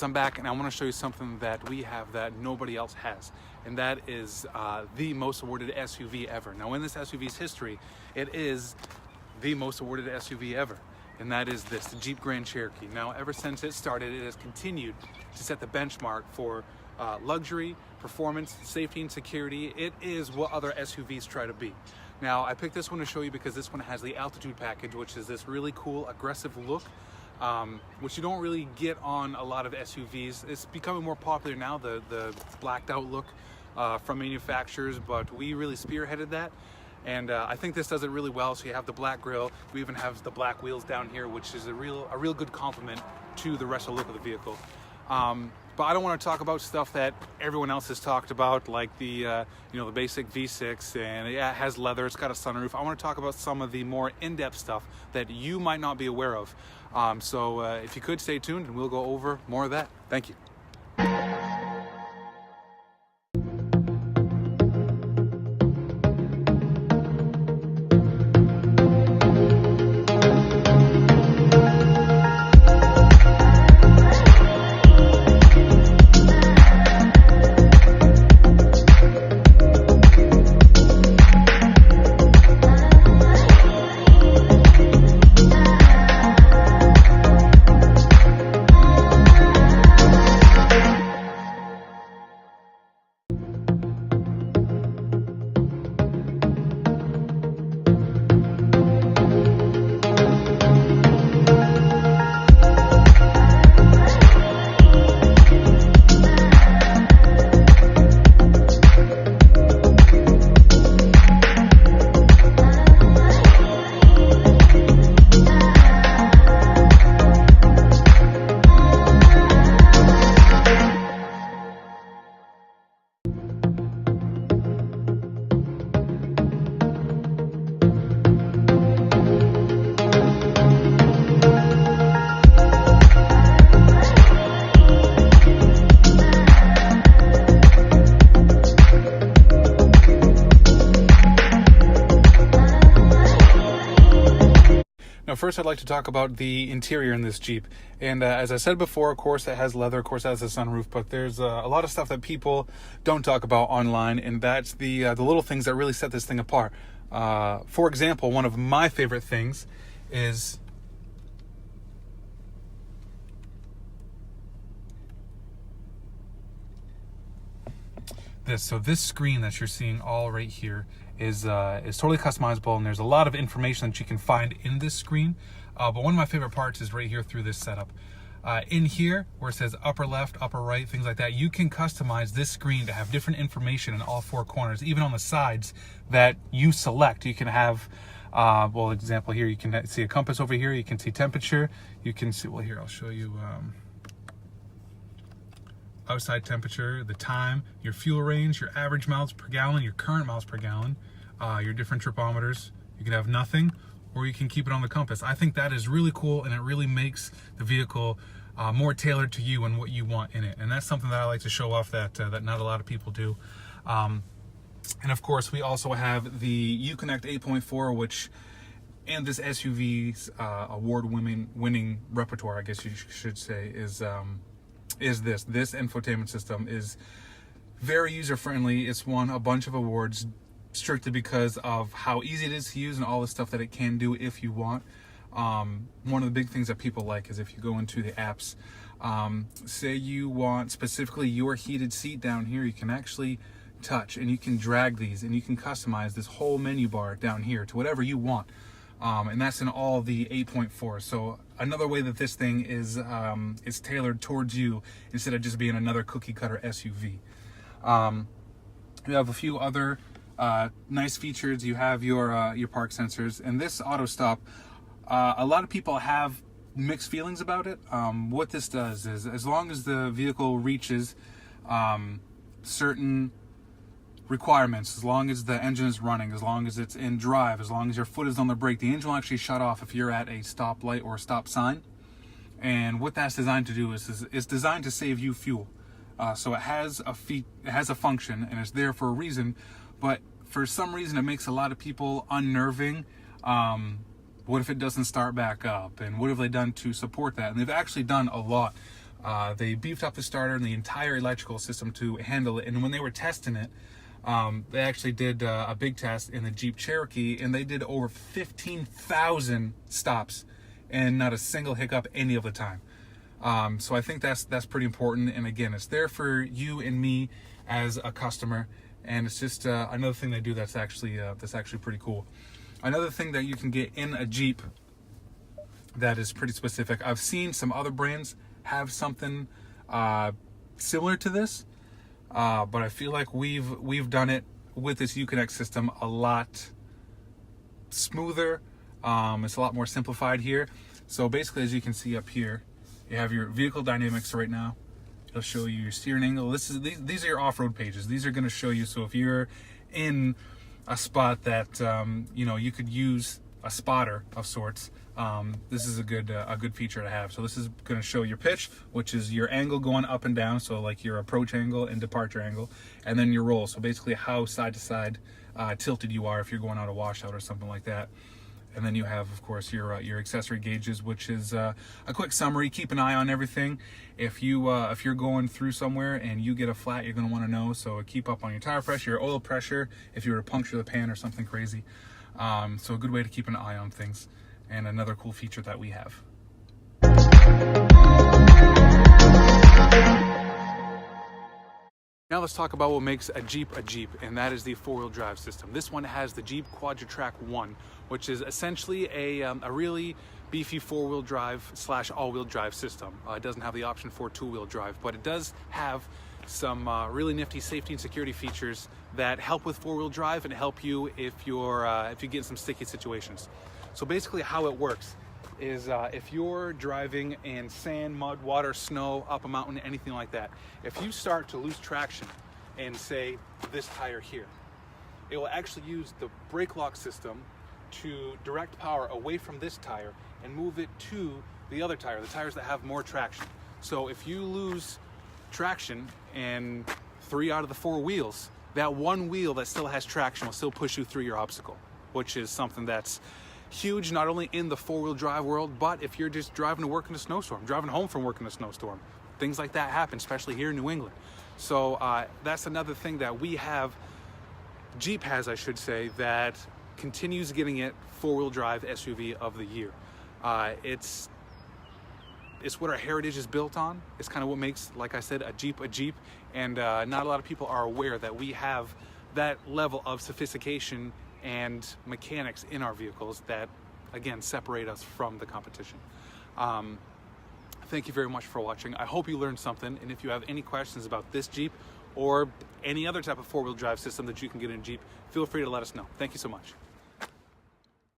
I'm back and I want to show you something that we have that nobody else has, and that is the most awarded SUV ever. Now in this SUV's history, it is the most awarded SUV ever, and that is this, the Jeep Grand Cherokee. Now ever since it started, it has continued to set the benchmark for luxury, performance, safety, and security. It is what other SUVs try to be. Now I picked this one to show you because this one has the altitude package, which is this really cool aggressive look, which you don't really get on a lot of SUVs. It's becoming more popular now, the blacked out look from manufacturers, but we really spearheaded that, and I think this does it really well. So you have the black grille, we even have the black wheels down here, which is a real good compliment to the rest of the look of the vehicle. But I don't want to talk about stuff that everyone else has talked about, like the the basic V6, and yeah, it has leather, it's got a sunroof. I want to talk about some of the more in-depth stuff that you might not be aware of. So if you could stay tuned, and we'll go over more of that. Thank you. Now first I'd like to talk about the interior in this Jeep, and as I said before, of course it has leather, of course it has a sunroof, but there's a lot of stuff that people don't talk about online, and that's the little things that really set this thing apart. For example, one of my favorite things is this. So this screen that you're seeing all right here is totally customizable, and there's a lot of information that you can find in this screen. But one of my favorite parts is right here through this setup. In here, where it says upper left, upper right, things like that, you can customize this screen to have different information in all four corners, even on the sides that you select. You can have, well, example here, you can see a compass over here, you can see temperature, you can see, well, here, I'll show you outside temperature, the time, your fuel range, your average miles per gallon, your current miles per gallon, your different tripometers. You can have nothing, or you can keep it on the compass. I think that is really cool, and it really makes the vehicle more tailored to you and what you want in it. And that's something that I like to show off that not a lot of people do. And of course, we also have the Uconnect 8.4, which in this SUV's award-winning repertoire, I guess you should say, is this infotainment system is very user-friendly. It's won a bunch of awards strictly because of how easy it is to use and all the stuff that it can do if you want. One of the big things that people like is if you go into the apps, say you want specifically your heated seat down here, you can actually touch and you can drag these and you can customize this whole menu bar down here to whatever you want. And that's in all the 8.4. So another way that this thing is tailored towards you instead of just being another cookie cutter SUV. We have a few other nice features. You have your park sensors, and this auto stop. A lot of people have mixed feelings about it. What this does is, as long as the vehicle reaches certain requirements, as long as the engine is running, as long as it's in drive, as long as your foot is on the brake, the engine will actually shut off if you're at a stoplight or a stop sign. And what that's designed to do is it's designed to save you fuel. So it has a function, and it's there for a reason, but for some reason it makes a lot of people unnerving. What if it doesn't start back up? And what have they done to support that? And they've actually done a lot. They beefed up the starter and the entire electrical system to handle it. And when they were testing it, they actually did a big test in the Jeep Cherokee, and they did over 15,000 stops and not a single hiccup any of the time. So I think that's pretty important. And again, it's there for you and me as a customer, and it's just another thing they do that's actually pretty cool. Another thing that you can get in a Jeep that is pretty specific. I've seen some other brands have something similar to this, but I feel like we've done it with this Uconnect system a lot smoother. It's a lot more simplified here. So basically, as you can see up here, you have your vehicle dynamics right now. It'll show you your steering angle. These are your off-road pages. These are going to show you, so if you're in a spot that you could use a spotter of sorts, this is a good feature to have. So this is going to show your pitch, which is your angle going up and down, so like your approach angle and departure angle, and then your roll, so basically how side to side tilted you are if you're going out a washout or something like that. And then you have, of course, your accessory gauges, which is a quick summary. Keep an eye on everything. If you're going through somewhere and you get a flat, you're going to want to know. So keep up on your tire pressure, your oil pressure, if you were to puncture the pan or something crazy. So a good way to keep an eye on things, and another cool feature that we have. Now let's talk about what makes a Jeep, and that is the four-wheel drive system. This one has the Jeep Quadra-Trac 1, which is essentially a really beefy four-wheel drive / all-wheel drive system. It doesn't have the option for two-wheel drive, but it does have some really nifty safety and security features that help with four-wheel drive and help you if you get in some sticky situations. So basically how it works is if you're driving in sand, mud, water, snow, up a mountain, anything like that, if you start to lose traction in, say, this tire here, it will actually use the brake lock system to direct power away from this tire and move it to the other tire, the tires that have more traction. So if you lose traction in 3 out of the 4 wheels, that one wheel that still has traction will still push you through your obstacle, which is something that's huge, not only in the four-wheel drive world, but if you're just driving to work in a snowstorm, driving home from work in a snowstorm, things like that happen, especially here in New England. So that's another thing that we have, Jeep has, I should say, that continues getting it four-wheel drive SUV of the year. It's what our heritage is built on. It's kind of what makes, like I said, a Jeep, and not a lot of people are aware that we have that level of sophistication and mechanics in our vehicles that, again, separate us from the competition. Thank you very much for watching. I hope you learned something, and if you have any questions about this Jeep or any other type of four-wheel drive system that you can get in Jeep, feel free to let us know. Thank you so much.